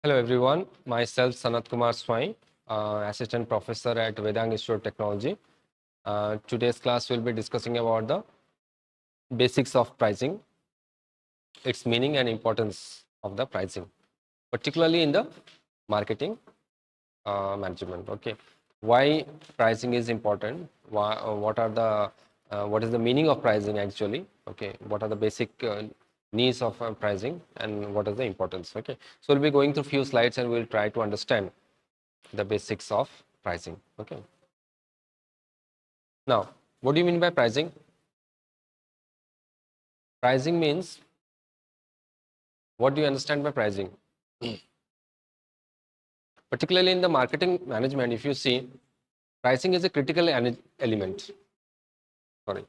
Hello everyone, myself Sanat Kumar Swai, Assistant Professor at Vedang Institute of Technology. Today's class will be discussing about the basics of pricing, its meaning and importance of the pricing, particularly in the marketing management. Okay, why pricing is important? Why, what is the meaning of pricing actually? Okay, what are the basic needs of pricing and what is the importance? Okay, so we'll be going through few slides and we'll try to understand the basics of pricing. Okay, now what do you mean by pricing? Pricing means, what do you understand by pricing? Particularly in the marketing management, if you see, pricing is a critical element. Sorry.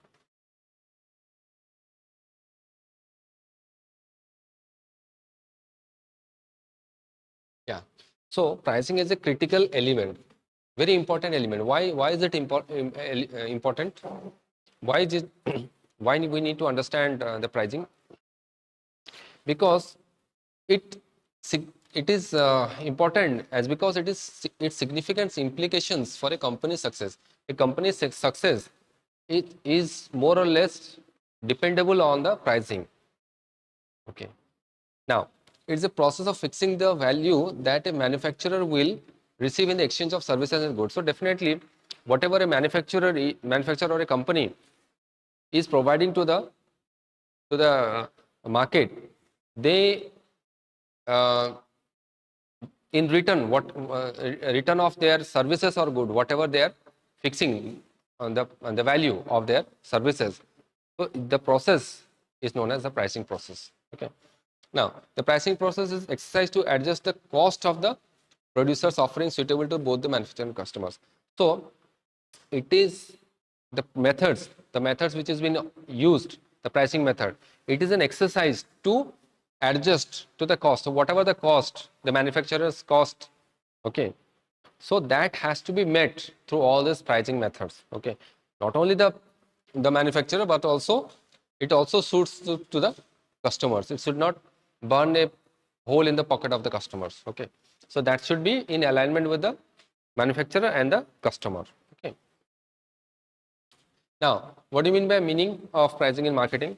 Yeah, so pricing is a critical element, very important element. Why is it important? Why is it why we need to understand the pricing? Because it it is important as because it is its significant implications for a company's success. A company's success, it is more or less dependable on the pricing. Okay, now it's a process of fixing the value that a manufacturer will receive in the exchange of services and goods. So definitely whatever a manufacturer or a company is providing to the market, they uh, in return, return of their services or good, whatever they are fixing on the value of their services. So the process is known as the pricing process. Okay, now the pricing process is exercised to adjust the cost of the producer's offering suitable to both the manufacturer and customers. So it is the methods which has been used, the pricing method, it is an exercise to adjust to the cost. So whatever the cost, the manufacturer's cost, okay, so that has to be met through all these pricing methods. Okay, not only the manufacturer, but also it also suits to the customers. It should not burn a hole in the pocket of the customers. Okay, so that should be in alignment with the manufacturer and the customer. Okay, now, what do you mean by meaning of pricing in marketing?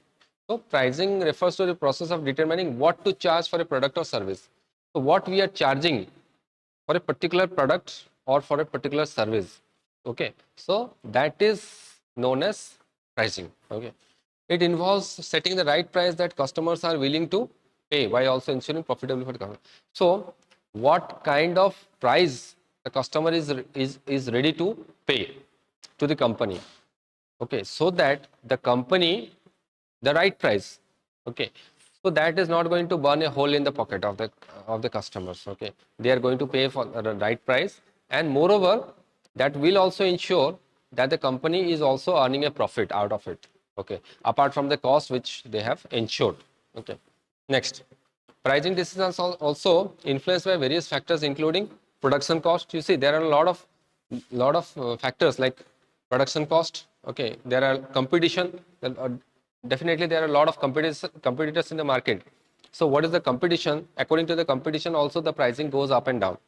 So, pricing refers to the process of determining what to charge for a product or service. So, what we are charging for a particular product or for a particular service. Okay, so that is known as pricing. Okay, it involves setting the right price that customers are willing to pay while also ensuring profitability for the customer. So, what kind of price the customer is ready to pay to the company? Okay, so that the company, the right price, okay, so that is not going to burn a hole in the pocket of the customers. Okay, they are going to pay for the right price, and moreover that will also ensure that the company is also earning a profit out of it. Okay, apart from the cost which they have ensured. Okay, next, pricing decisions are also influenced by various factors including production cost. You see, there are a lot of factors like production cost. Okay, there are competition. Definitely there are a lot of competitors in the market. So what is the competition? According to the competition also the pricing goes up and down.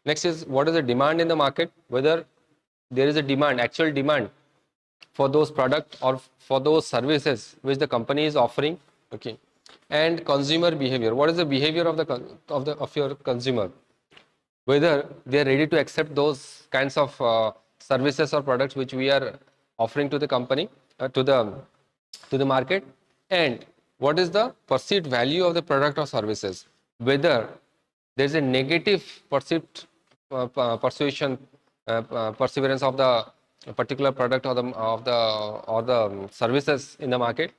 Next is, what is the demand in the market, whether there is a demand, actual demand for those products or for those services which the company is offering. Okay, and consumer behavior, what is the behavior of your consumer, whether they are ready to accept those kinds of services or products which we are offering to the company, to the market, and what is the perceived value of the product or services, whether there is a negative perceived persuasion, perseverance of the particular product or the services in the market.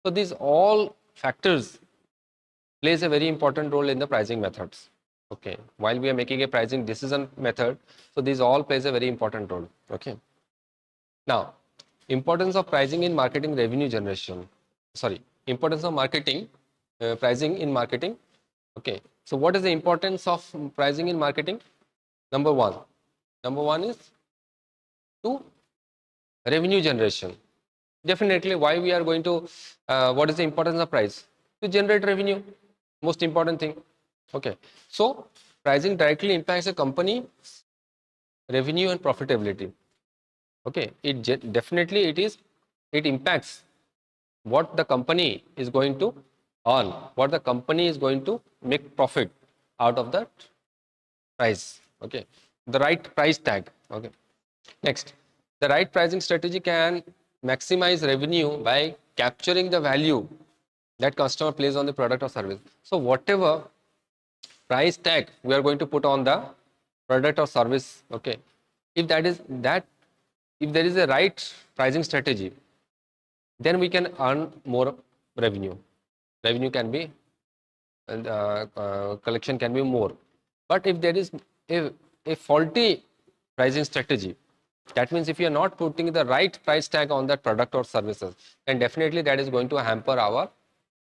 So these all factors plays a very important role in the pricing methods. Okay, while we are making a pricing decision method, so these all plays a very important role. Okay, now importance of pricing in marketing revenue generation. Sorry, importance of marketing pricing in marketing. Okay, so what is the importance of pricing in marketing? Number one is to revenue generation. Definitely, why we are going to what is the importance of price? To generate revenue, most important thing. Okay, so pricing directly impacts a company revenue and profitability. Okay, definitely it impacts what the company is going to earn, what the company is going to make profit out of that price. Okay, the right price tag. Okay, next, the right pricing strategy can maximize revenue by capturing the value that customer plays on the product or service. So whatever price tag we are going to put on the product or service, okay, if that is that if there is a right pricing strategy, then we can earn more revenue. Revenue can be collection can be more. But if there is a faulty pricing strategy, that means if you are not putting the right price tag on that product or services, then definitely that is going to hamper our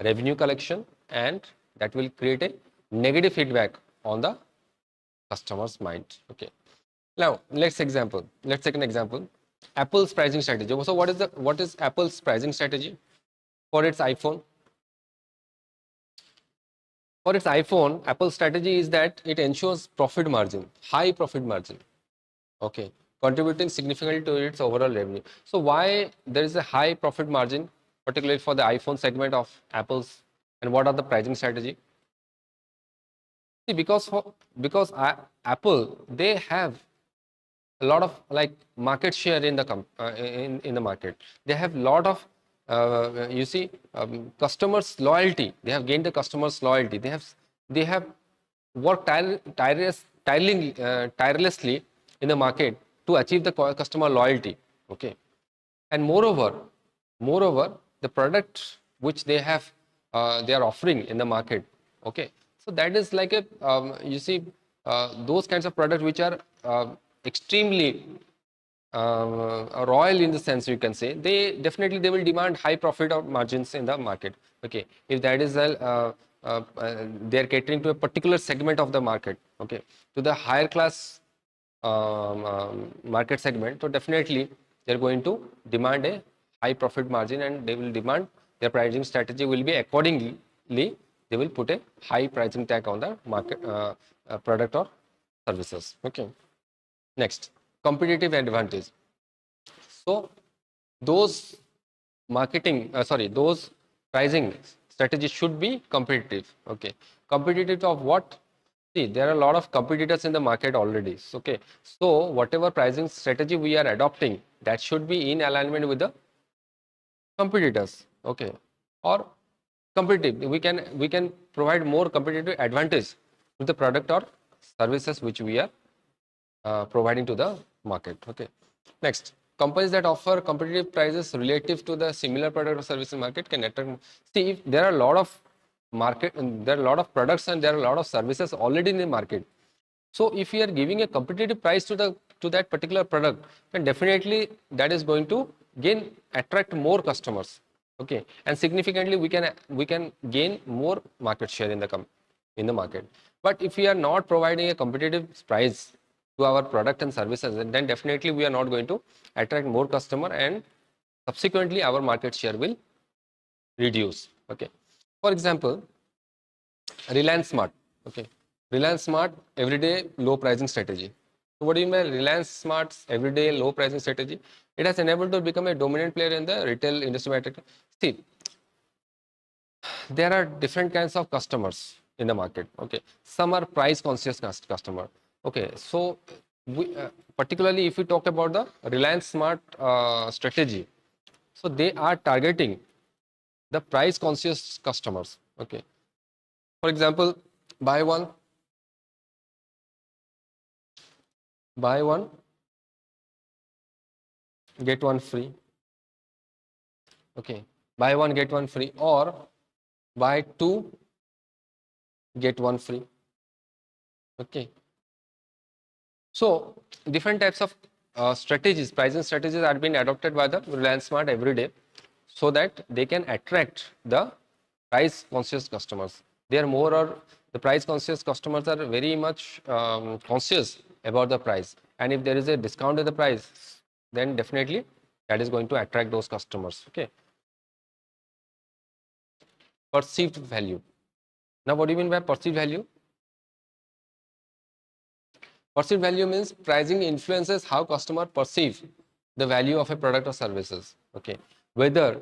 revenue collection, and that will create a negative feedback on the customer's mind. Okay. Now let's take an example. Apple's pricing strategy. So what is Apple's pricing strategy for its iPhone? For its iPhone, Apple's strategy is that it ensures profit margin, high profit margin. Okay, contributing significantly to its overall revenue. So why there is a high profit margin, particularly for the iPhone segment of Apple's, and what are the pricing strategy? See, because Apple, they have a lot of like market share in the in the market. They have a lot of customers loyalty. They have gained the customers loyalty. They have worked tirelessly in the market to achieve the customer loyalty. Okay, and moreover the product which they are offering in the market. Okay, so that is like a those kinds of products which are extremely royal in the sense, you can say, they will demand high profit or margins in the market. Okay, if that is they are catering to a particular segment of the market, okay, to the higher class market segment, so definitely they're going to demand a high profit margin, and they will demand their pricing strategy will be accordingly. They will put a high pricing tag on the market product or services. Okay, next, competitive advantage. So those those pricing strategies should be competitive. Okay, competitive of what? See, there are a lot of competitors in the market already. Okay, so whatever pricing strategy we are adopting, that should be in alignment with the competitors. Okay, or competitive. We can provide more competitive advantage with the product or services which we are providing to the market. Okay, next, companies that offer competitive prices relative to the similar product or service in market can attract. See, if there are a lot of there are a lot of products and there are a lot of services already in the market. So if we are giving a competitive price to that particular product, then definitely that is going to attract more customers. Okay, and significantly we can gain more market share in the market. But if we are not providing a competitive price to our product and services, then definitely we are not going to attract more customer, and subsequently our market share will reduce. Okay, for example, Reliance Smart. Okay, Reliance Smart everyday low pricing strategy. So what do you mean by Reliance Smart's everyday low pricing strategy? It has enabled to become a dominant player in the retail industry. See, there are different kinds of customers in the market. Okay, some are price conscious customer. Okay, so particularly if we talk about the Reliance Smart strategy, so they are targeting the price conscious customers. Okay, for example, buy one get one free. Okay, buy one get one free, or buy two get one free. Okay, so different types of strategies, pricing strategies are being adopted by the Reliance Smart every day, so that they can attract the price conscious customers. They are more, or the price conscious customers are very much conscious about the price, and if there is a discount in the price, then definitely that is going to attract those customers. Okay, perceived value. Now what do you mean by perceived value? Perceived value means pricing influences how customer perceive the value of a product or services. Okay, whether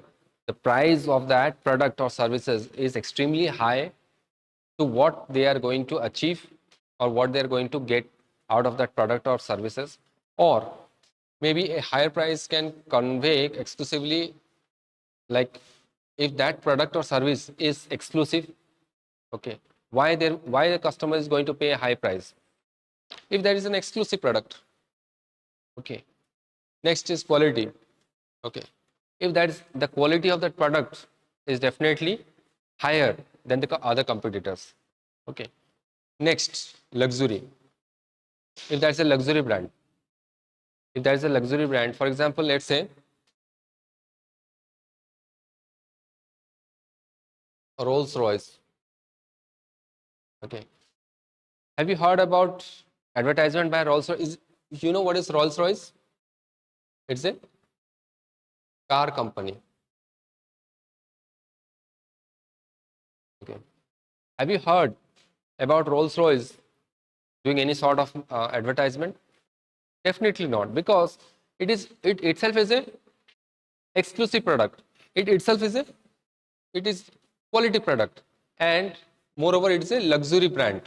the price of that product or services is extremely high to what they are going to achieve or what they are going to get out of that product or services, or maybe a higher price can convey exclusively, like if that product or service is exclusive. Okay, why the customer is going to pay a high price if there is an exclusive product. Okay, next is quality. Okay, if that is the quality of that product is definitely higher than the other competitors. Okay, next, luxury. If that's a luxury brand, if there is a luxury brand, for example, let's say Rolls Royce. Okay, have you heard about advertisement by Rolls Royce? You know what is Rolls Royce? It's a car company. Okay, have you heard about Rolls Royce doing any sort of advertisement? Definitely not, because it itself is a exclusive product. It itself is a it is quality product, and moreover it is a luxury brand.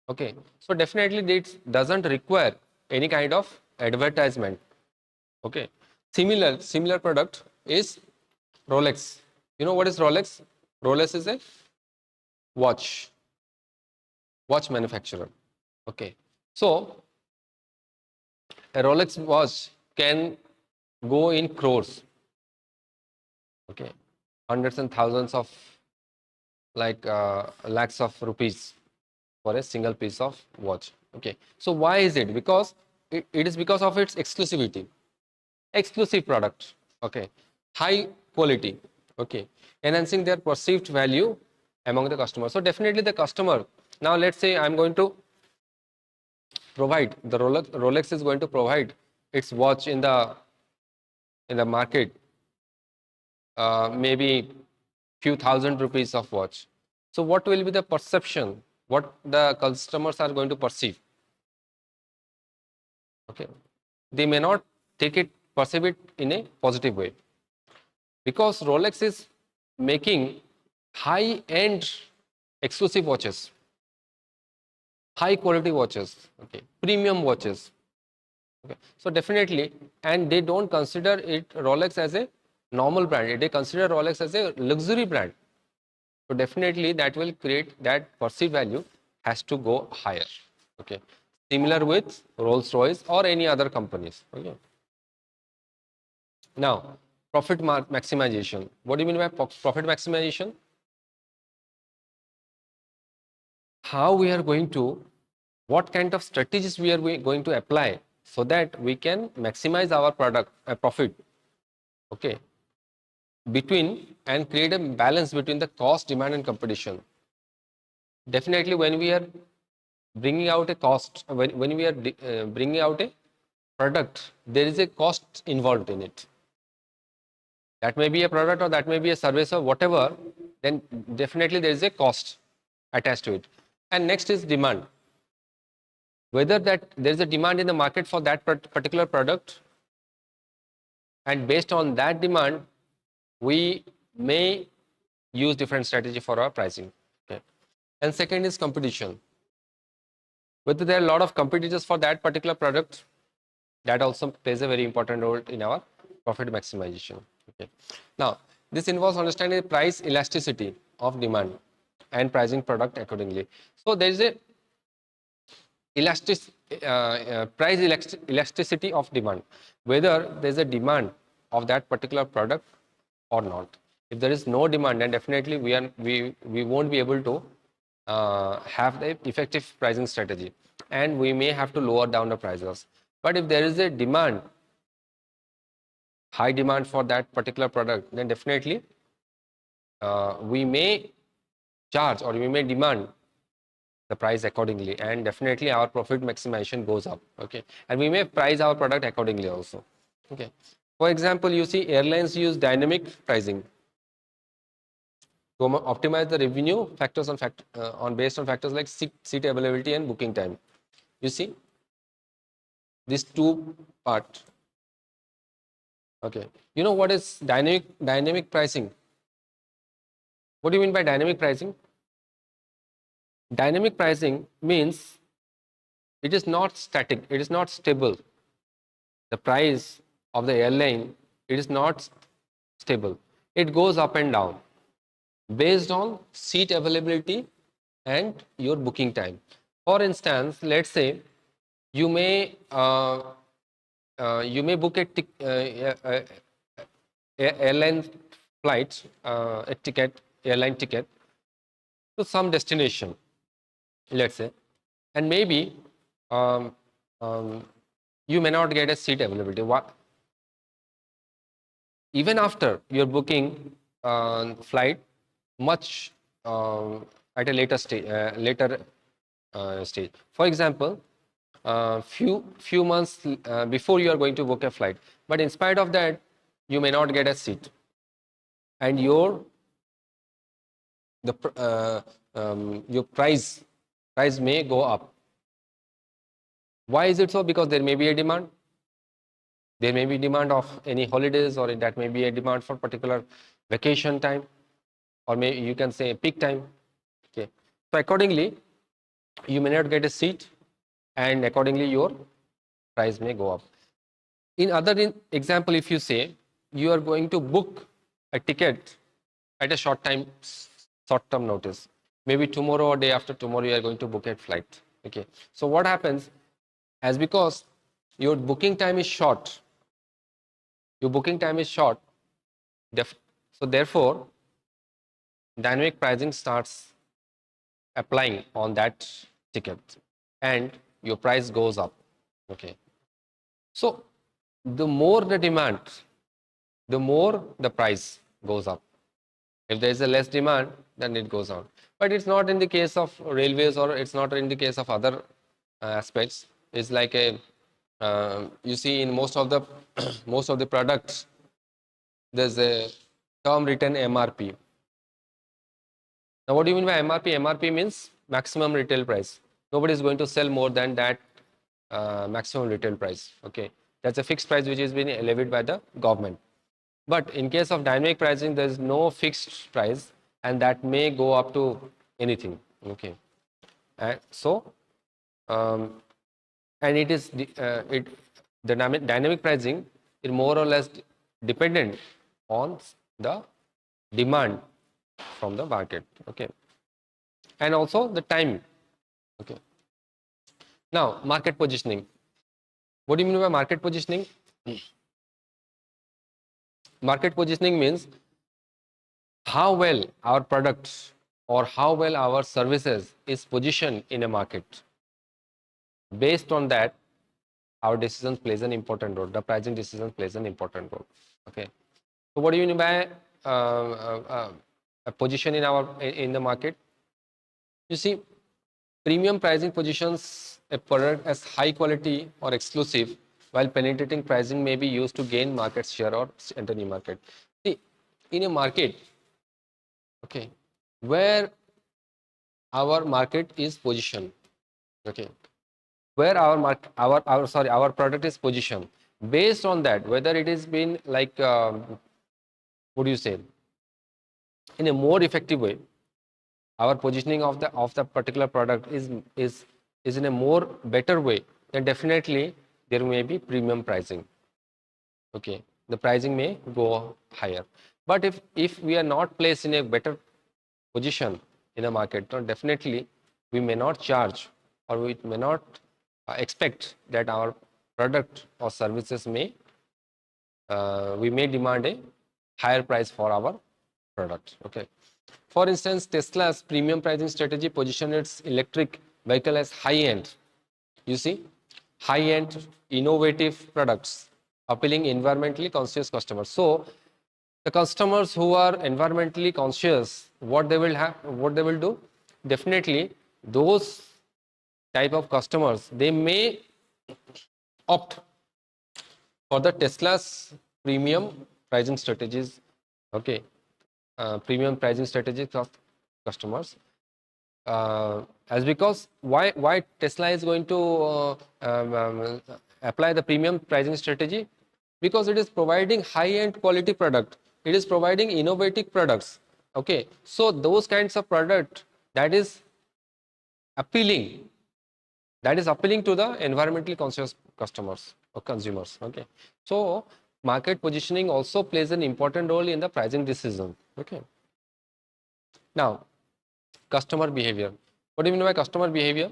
Okay, so definitely it doesn't require any kind of advertisement. Okay, similar product is Rolex. You know what is Rolex? Rolex is a watch manufacturer. Okay, so a Rolex watch can go in crores. Okay, hundreds and thousands of, like lakhs of rupees for a single piece of watch. Okay, so why is it? Because it is because of its exclusivity, exclusive product. Okay, high quality. Okay, enhancing their perceived value among the customers. So definitely the customer, now let's say I'm going to provide the Rolex is going to provide its watch in the market, maybe few thousand rupees of watch. So what will be the perception? What the customers are going to perceive? Okay, they may not perceive it in a positive way, because Rolex is making high-end exclusive watches, high quality watches, okay, premium watches. Okay, so definitely, and they don't consider it Rolex as a normal brand. They consider Rolex as a luxury brand. So definitely that will create that perceived value has to go higher. Okay, similar with Rolls Royce or any other companies. Okay, now profit maximization. What do you mean by profit maximization? How we are going to, what kind of strategies we are going to apply so that we can maximize our product profit. Okay, between, and create a balance between the cost, demand and competition. Definitely when we are bringing out a cost, when we are bringing out a product, there is a cost involved in it. That may be a product or that may be a service or whatever, then definitely there is a cost attached to it. And next is demand. Whether that there is a demand in the market for that particular product, and based on that demand, we may use different strategy for our pricing. Okay. And second is competition. Whether there are a lot of competitors for that particular product, that also plays a very important role in our profit maximization. Okay. Now, this involves understanding the price elasticity of demand and pricing product accordingly. So there is a price elasticity of demand, whether there is a demand of that particular product or not. If there is no demand, then definitely we won't be able to have the effective pricing strategy, and we may have to lower down the prices. But if there is a demand, high demand for that particular product, then definitely we may charge or we may demand the price accordingly, and definitely our profit maximization goes up. Okay, and we may price our product accordingly also. Okay, for example, you see airlines use dynamic pricing to optimize the revenue factors on based on factors like seat availability and booking time. You see these two part. Okay. You know what is dynamic pricing? What do you mean by dynamic pricing? Dynamic pricing means it is not static, it is not stable. The price of the airline, it is not stable. It goes up and down based on seat availability and your booking time. For instance, let's say you may book airline flight, airline ticket to some destination, let's say, and maybe um, um, you may not get a seat availability. Even after your booking flight much at a later stage. For example, few months before you are going to book a flight, but in spite of that, you may not get a seat, and your price may go up. Why is it so? Because there may be a demand. There may be demand of any holidays, or that may be a demand for particular vacation time, or maybe you can say peak time. Okay, so accordingly, you may not get a seat, and accordingly your price may go up. In other example, if you say you are going to book a ticket at a short term notice, maybe tomorrow or day after tomorrow you are going to book a flight. Okay, so what happens, as because your booking time is short, so therefore dynamic pricing starts applying on that ticket, and your price goes up. Okay, so the more the demand, the more the price goes up. If there is a less demand, then it goes on. But it's not in the case of railways, or it's not in the case of other aspects. It's like a you see in most of the most of the products, there's a term written MRP. Now, what do you mean by MRP? MRP means maximum retail price. Nobody is going to sell more than that maximum retail price. Okay, that's a fixed price which is being levied by the government. But in case of dynamic pricing, there is no fixed price, and that may go up to anything. Okay, and so and it is the dynamic pricing is more or less dependent on the demand from the market. Okay, and also the time. Okay, now market positioning. What do you mean by market positioning? Market positioning means how well our products or how well our services is positioned in a market. Based on that, our decisions plays an important role. The pricing decision plays an important role. Okay, so what do you mean by a position in the market? You see, premium pricing positions a product as high quality or exclusive, while penetrating pricing may be used to gain market share or enter new market. See, in a market, okay, where our market is positioned, okay, where our product is positioned, based on that, whether it is been like what do you say, in a more effective way, our positioning of the particular product is in a more better way, then definitely there may be premium pricing. Okay, the pricing may go higher. But if we are not placed in a better position in the market, then definitely we may not charge, or we may not expect that our product or services may we may demand a higher price for our product. Okay, for instance, Tesla's premium pricing strategy positioned its electric vehicle as high end. You see, high end innovative products appealing environmentally conscious customers. So the customers who are environmentally conscious, what they will do, definitely those type of customers, they may opt for the Tesla's premium pricing strategies. Okay, premium pricing strategies of customers. as because why Tesla is going to apply the premium pricing strategy, because it is providing high-end quality product, it is providing innovative products. Okay, so those kinds of product that is appealing, to the environmentally conscious customers or consumers. Okay, so market positioning also plays an important role in the pricing decision. Okay, now customer behavior. What do you mean by customer behavior?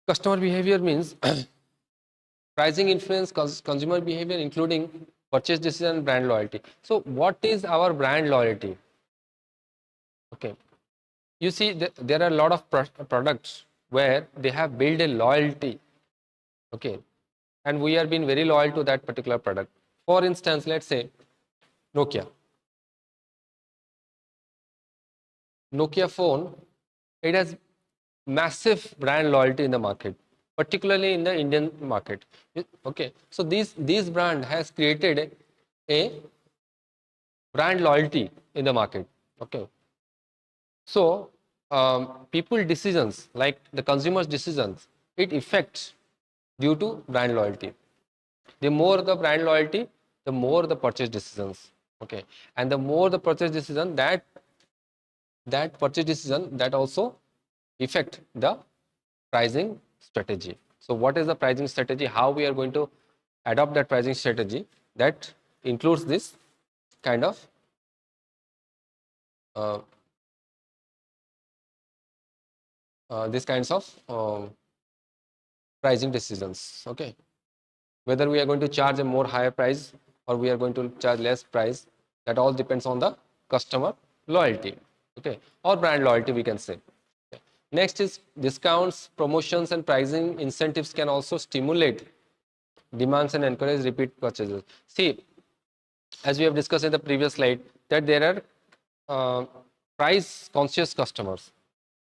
Customer behavior means pricing influence consumer behavior, including purchase decision and brand loyalty. So what is our brand loyalty? Okay, you see there are a lot of products where they have built a loyalty. Okay, and we are being very loyal to that particular product. For instance, let's say Nokia. Nokia phone, it has massive brand loyalty in the market, particularly in the Indian market. Okay, so these brand has created a brand loyalty in the market. Okay, so people decisions, like the consumers decisions, it affects due to brand loyalty. The more the brand loyalty, the more the purchase decisions. Okay, and the more the purchase decision, that purchase decision, that also affect the pricing strategy. So what is the pricing strategy? How we are going to adopt that pricing strategy? That includes this kind of uh, these kinds of pricing decisions. Okay, whether we are going to charge a more higher price or we are going to charge less price, that all depends on the customer loyalty. Okay, or brand loyalty, we can say. Okay. Next is discounts, promotions, and pricing incentives can also stimulate demands and encourage repeat purchases. See, as we have discussed in the previous slide, that there are price conscious customers.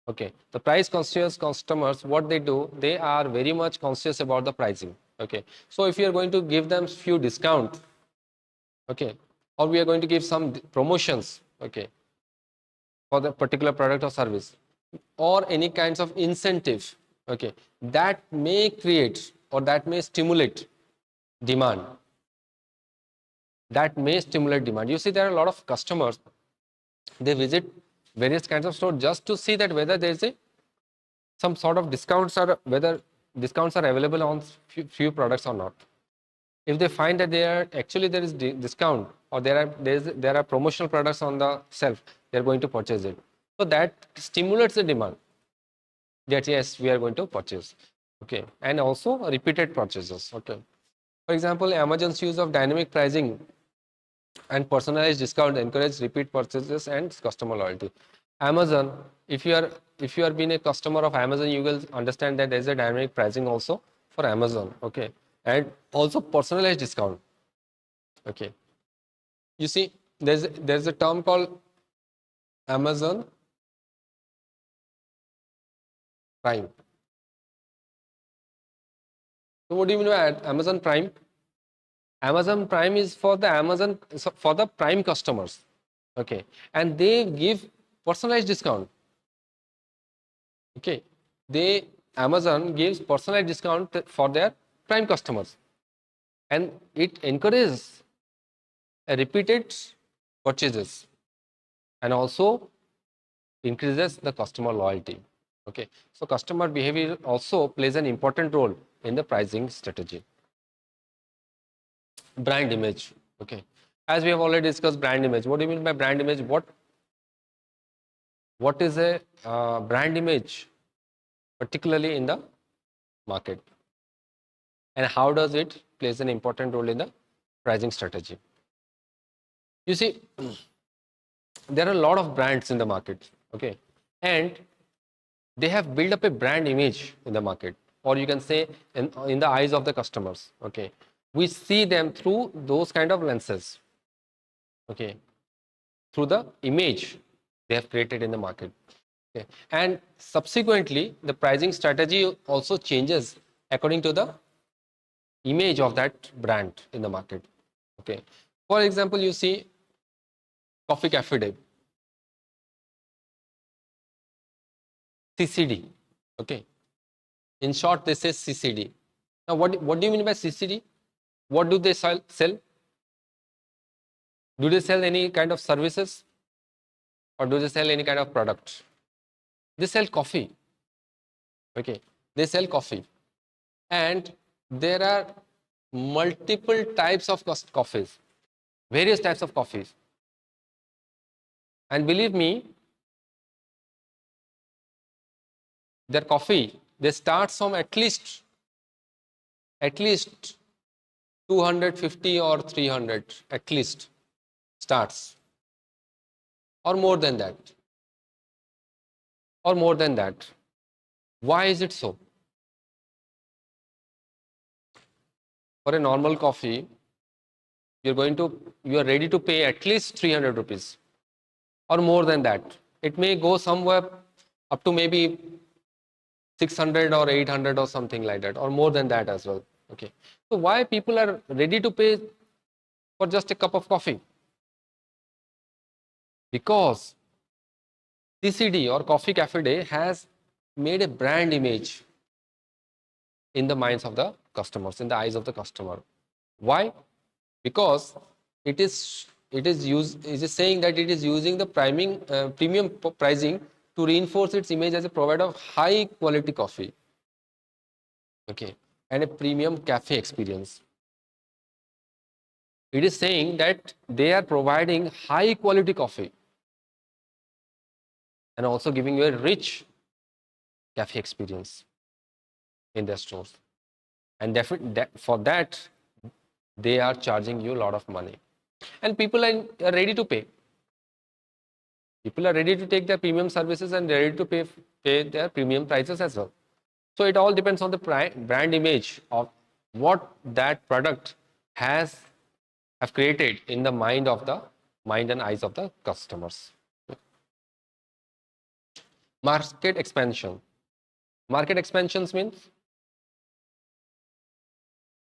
Okay, the price conscious customers, what they do, they are very much conscious about the pricing. Okay, so if you are going to give them few discount, okay, or we are going to give some promotions, okay, for the particular product or service, or any kinds of incentive, okay, that may create or that may stimulate demand. You see, there are a lot of customers, they visit various kinds of stores just to see that whether there is a some sort of discounts, or whether discounts are available on few products or not. If they find that there is discount, or there are promotional products on the shelf, they are going to purchase it. So that stimulates the demand, that yes, we are going to purchase. Okay, and also repeated purchases. Okay, for example, Amazon's use of dynamic pricing and personalized discount encourage repeat purchases and customer loyalty. Amazon, if you are being a customer of Amazon, you will understand that there is a dynamic pricing also for Amazon. Okay, and also personalized discount. Okay, you see, there's a term called Amazon Prime. So what do you mean by Amazon Prime? Amazon Prime is for the for the Prime customers. Okay, and they give personalized discount. Okay, they Amazon gives personalized discount for their Prime customers, and it encourages repeated purchases and also increases the customer loyalty. Okay, so customer behavior also plays an important role in the pricing strategy. Brand image. Okay, as we have already discussed brand image. What do you mean by brand image? What is a brand image, particularly in the market, and how does it plays an important role in the pricing strategy? You see, there are a lot of brands in the market. Okay, and they have built up a brand image in the market, or you can say in the eyes of the customers. Okay, we see them through those kind of lenses. Okay, through the image they have created in the market. Okay, and subsequently the pricing strategy also changes according to the image of that brand in the market. Okay, for example, you see Coffee Cafe Day. CCD. Okay. In short, this is CCD. Now, what do you mean by CCD? What do they sell? Do they sell any kind of services or do they sell any kind of product? They sell coffee. Okay. They sell coffee. And there are multiple types of coffees, various types of coffees. And believe me, their coffee, they start from at least 250 or 300, at least starts, or more than that, or more than that. Why is it so? For a normal coffee, you are ready to pay at least 300 rupees or more than that. It may go somewhere up to maybe 600 or 800 or something like that, or more than that as well. Okay. So why people are ready to pay for just a cup of coffee? Because CCD or Coffee Cafe Day has made a brand image in the minds of the customers, in the eyes of the customer. Why? Because it is saying that it is using the premium pricing to reinforce its image as a provider of high quality coffee, okay, and a premium cafe experience. It is saying that they are providing high quality coffee and also giving you a rich cafe experience in their stores. And for that, they are charging you a lot of money. And people are ready to pay. People are ready to take their premium services and ready to pay their premium prices as well. So it all depends on the brand image of what that product has have created in the mind and eyes of the customers. Market expansion. Market expansions means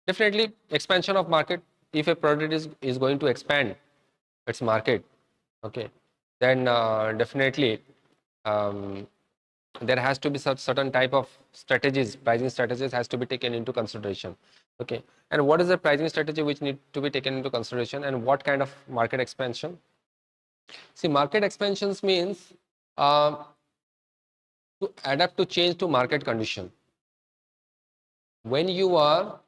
definitely expansion of market. If a product is going to expand its market, okay, then definitely there has to be certain type of strategies, pricing strategies has to be taken into consideration. Okay, and what is the pricing strategy which need to be taken into consideration, and what kind of market expansion? See, market expansions means uh, to adapt to change to market condition. When you are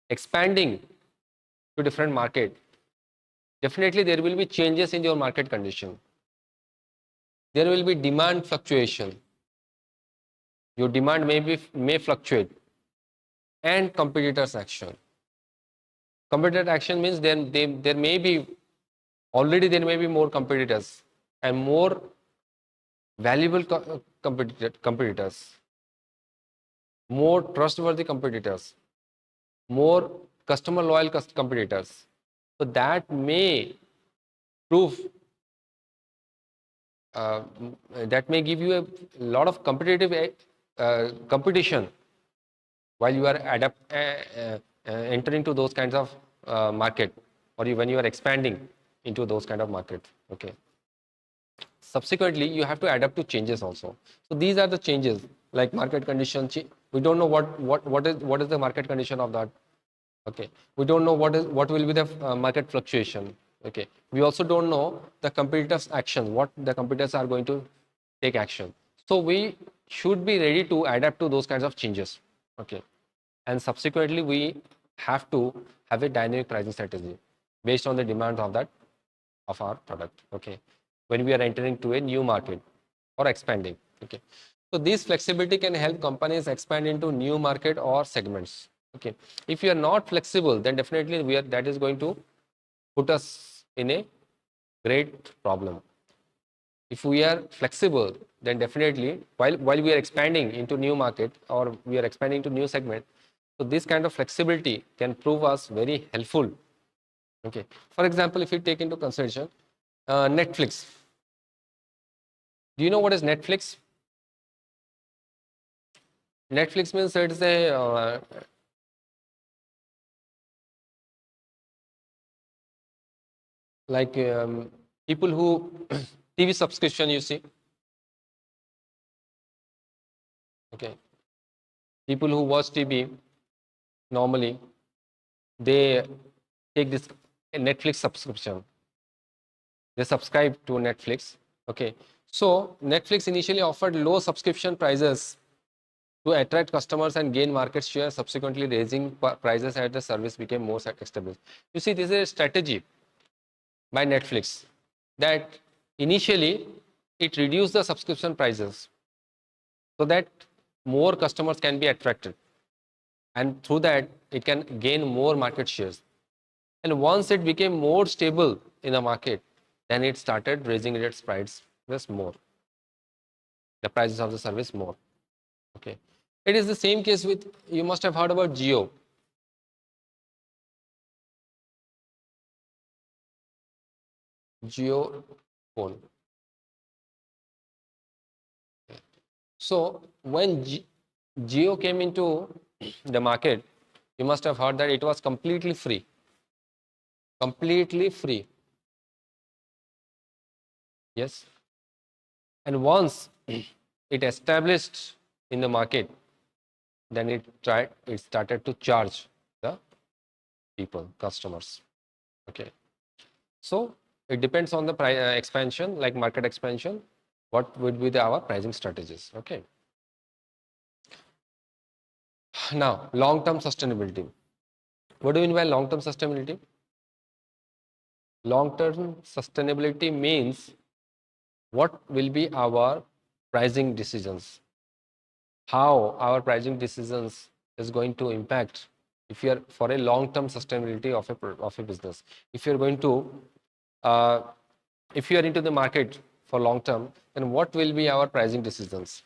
expanding to different market, definitely there will be changes in your market condition. There will be demand fluctuation. Your demand may fluctuate, and competitors action. Competitor action means there may be already there may be more competitors and more valuable competitors, more trustworthy competitors, more customer loyal competitors. So that may prove that may give you a lot of competitive competition while you are entering to those kinds of market, or when you are expanding into those kind of market. Okay. Subsequently, you have to adapt to changes also. So these are the changes, like market condition. We don't know what is the market condition of that. Okay, we don't know what will be the market fluctuation. Okay, we also don't know the competitors' action, what the competitors are going to take action. So we should be ready to adapt to those kinds of changes. Okay, and subsequently we have to have a dynamic pricing strategy based on the demands of our product. Okay, when we are entering to a new market or expanding. Okay, so this flexibility can help companies expand into new market or segments. Okay, if you are not flexible, then definitely that is going to put us in a great problem. If we are flexible, then definitely while we are expanding into new market or we are expanding to new segment, so this kind of flexibility can prove us very helpful. Okay, for example, if you take into consideration Netflix. Do you know what is Netflix? Netflix means it's a like people who TV subscription, you see. Okay, people who watch TV normally, they take this Netflix subscription. They subscribe to Netflix. Okay, so Netflix initially offered low subscription prices to attract customers and gain market share, subsequently raising prices as the service became more established. You see, this is a strategy by Netflix that initially it reduced the subscription prices so that more customers can be attracted, and through that it can gain more market shares. And once it became more stable in the market, then it started raising its prices more, the prices of the service more. Okay, it is the same case with, you must have heard about Geo phone. So when Geo came into the market, you must have heard that it was completely free. Completely free. Yes. And once it established in the market, then it started to charge the people, customers. Okay. So it depends on the expansion, like market expansion, what would be our pricing strategies. Okay. Now, long-term sustainability. What do you mean by long-term sustainability? Long-term sustainability means what will be our pricing decisions, how our pricing decisions is going to impact if you are for a long-term sustainability of a business. If you are going to uh, if you are into the market for long term, then what will be our pricing decisions?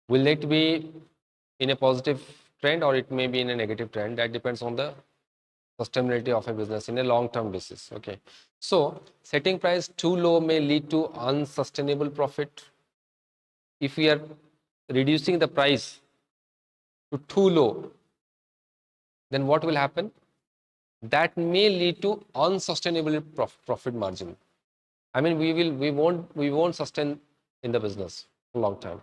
Will it be in a positive trend or it may be in a negative trend? That depends on the sustainability of a business in a long term basis. Okay, so setting price too low may lead to unsustainable profit. If we are reducing the price to too low, then what will happen? That may lead to unsustainable profit margin. I mean, we won't sustain in the business for a long time.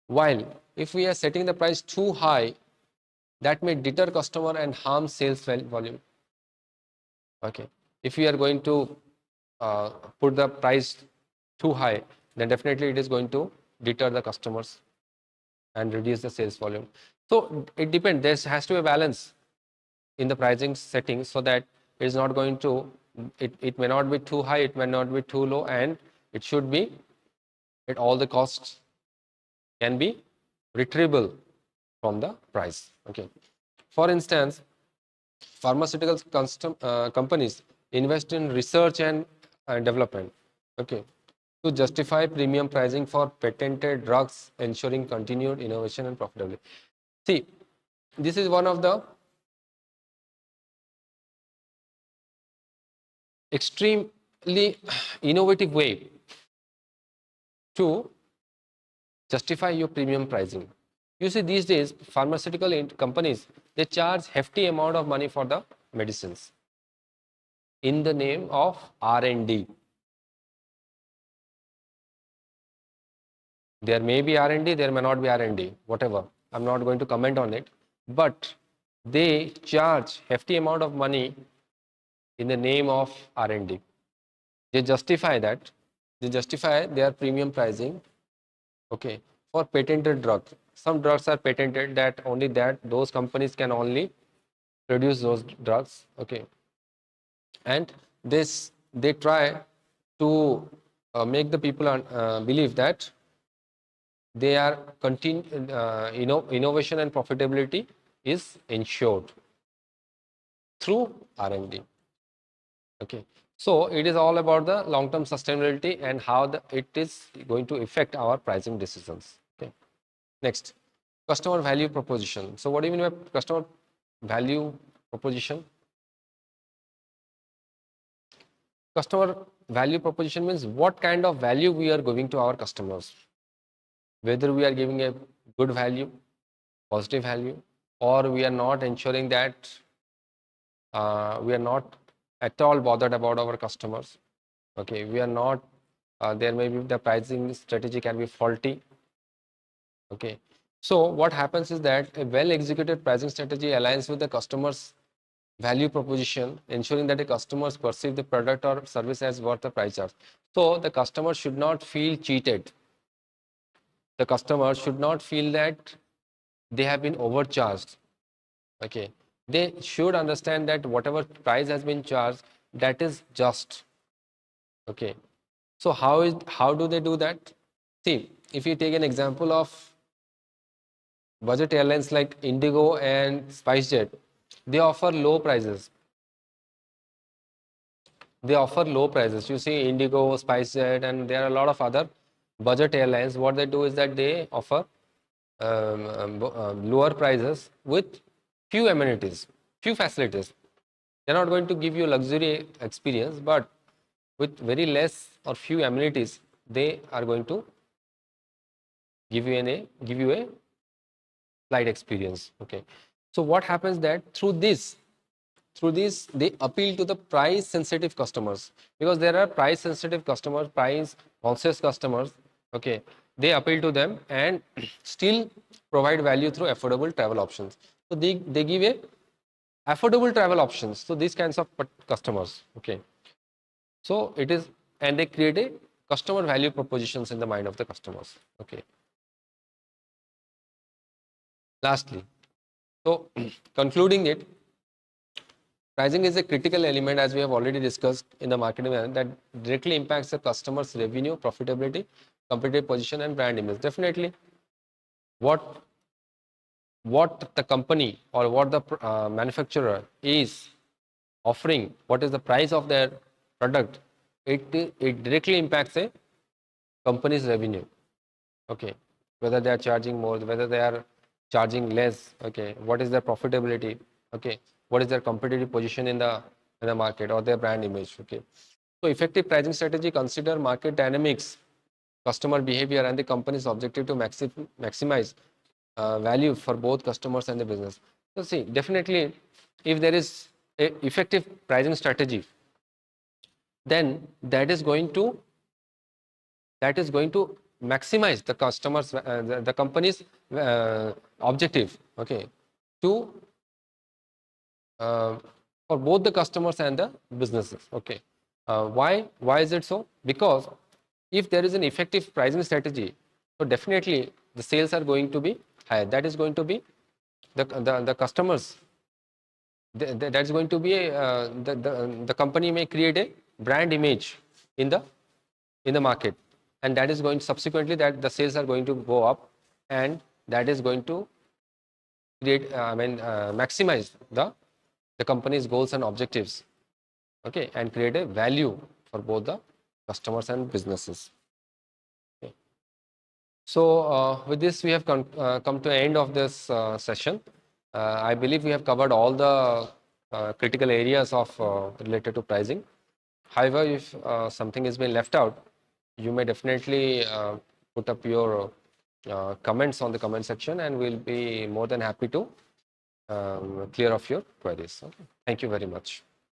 While if we are setting the price too high, that may deter customer and harm sales volume. Okay, if we are going to uh, put the price too high, then definitely it is going to deter the customers and reduce the sales volume. So it depends. There has to be a balance in the pricing settings so that it is not going to, it may not be too high, it may not be too low, and it should be at all the costs can be retrievable from the price. Okay, for instance, pharmaceutical companies invest in research and development, okay, to justify premium pricing for patented drugs, ensuring continued innovation and profitability. See, this is one of the extremely innovative way to justify your premium pricing. You see, these days pharmaceutical companies, they charge hefty amount of money for the medicines in the name of R&D. There may be R&D, there may not be R&D, whatever. I'm not going to comment on it, but they charge hefty amount of money in the name of R&D. They justify that. They justify their premium pricing, okay, for patented drugs. Some drugs are patented that only that those companies can only produce those drugs, okay, and this they try to make the people believe that they are innovation and profitability is ensured through R&D. Okay, so it is all about the long-term sustainability and how it is going to affect our pricing decisions. Okay, next, customer value proposition. So what do you mean by customer value proposition? Customer value proposition means what kind of value we are giving to our customers, whether we are giving a good value, positive value, or we are not ensuring that we are not at all bothered about our customers. Okay, we are not, there may be the pricing strategy can be faulty. Okay. So what happens is that a well executed pricing strategy aligns with the customer's value proposition, ensuring that the customers perceive the product or service as worth the price charge. So the customer should not feel cheated. The customer should not feel that they have been overcharged. Okay. They should understand that whatever price has been charged, that is just. Okay. So how do they do that? See, if you take an example of budget airlines like Indigo and SpiceJet, they offer low prices. They offer low prices. You see Indigo, SpiceJet, and there are a lot of other budget airlines. What they do is that they offer lower prices with few amenities, few facilities. They're not going to give you luxury experience, but with very less or few amenities, they are going to give you a flight experience. Okay. So what happens that through this they appeal to the price sensitive customers, because there are price sensitive customers, price conscious customers. Okay. They appeal to them and still provide value through affordable travel options. So they give a affordable travel options to these kinds of customers. Okay. So it is, and they create a customer value propositions in the mind of the customers. Okay. Lastly, so concluding it, pricing is a critical element, as we have already discussed in the marketing, that directly impacts the customer's revenue, profitability, competitive position, and brand image. Definitely, what the company or what the manufacturer is offering, what is the price of their product, it directly impacts a company's revenue. Okay, whether they are charging more, whether they are charging less. Okay, what is their profitability? Okay, what is their competitive position in the market or their brand image? Okay, so effective pricing strategy consider market dynamics, customer behavior, and the company's objective to maximize value for both customers and the business. So see, definitely, if there is a effective pricing strategy, then that is going to maximize the customers, the company's objective. Okay, to uh, for both the customers and the businesses. Okay, why is it so? Because if there is an effective pricing strategy, so definitely the sales are going to be higher. That is going to be the customers. That's going to be the company may create a brand image in the market, and that is going subsequently that the sales are going to go up, and that is going to create maximize the company's goals and objectives. Okay, and create a value for both the customers and businesses. Okay. So with this we have come to the end of this session. I believe we have covered all the critical areas of related to pricing. However, if something has been left out, you may definitely put up your comments on the comment section, and we'll be more than happy to clear off your queries. Okay. Thank you very much.